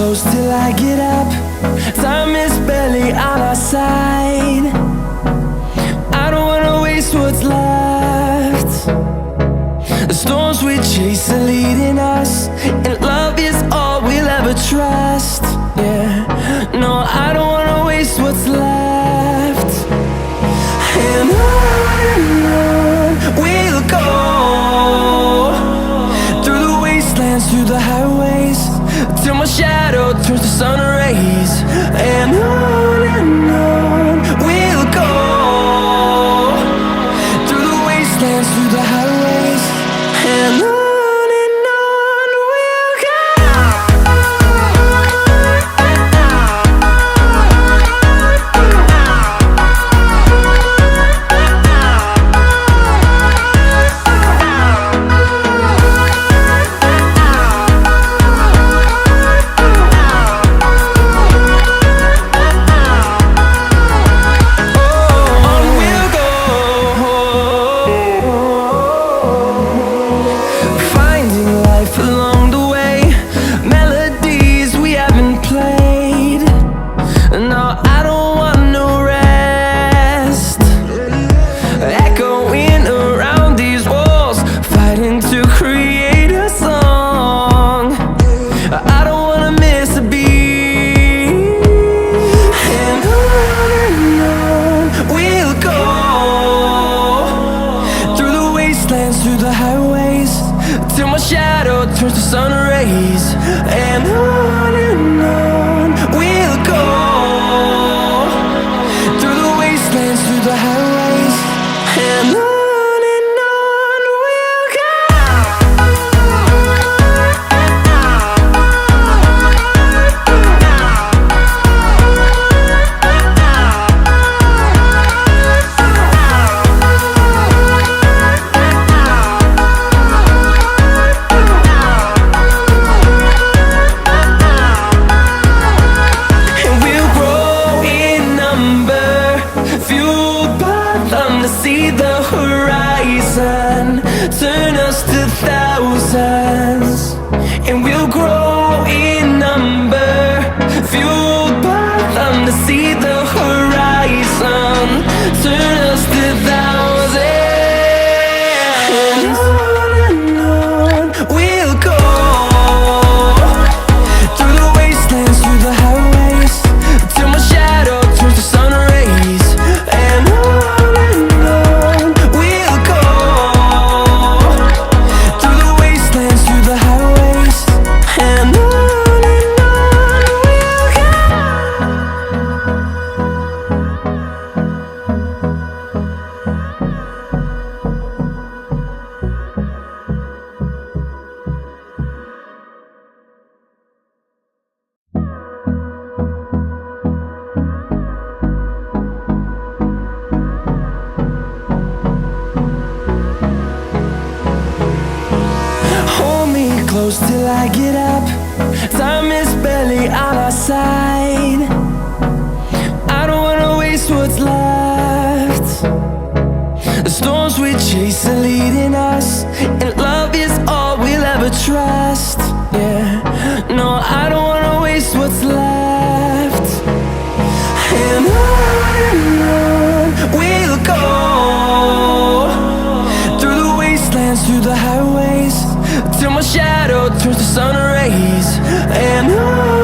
close till I get up. Time is barely on our side. I don't wanna waste what's left. The storms we chase are leading us, and love is all we'll ever trust. Yeah, no, I don't wanna waste what's left. And on we'll go, through the wastelands, through the highways, till my shadow turns to sun rays. And on we'll go, through the wastelands, through the highways, and on. Through the highways, till my shadow turns to sun rays. And on we'll go, through the wastelands, through the highways, and on we'll go. See the horizon turn us to thousands, and we'll grow in number, fueled by them. To see the horizon turn us to thousands, and on we'll go, through the wastelands, through the highways, till my shadow turns to sun rays. And close till I get up. Time is barely on our side. I don't wanna waste what's left. The storms we chase are leading us, and love is all we'll ever trust. Yeah, no, I don't wanna waste what's left. And on we'll go, through the wastelands, through the highways, till my shadow turns to sun rays. And on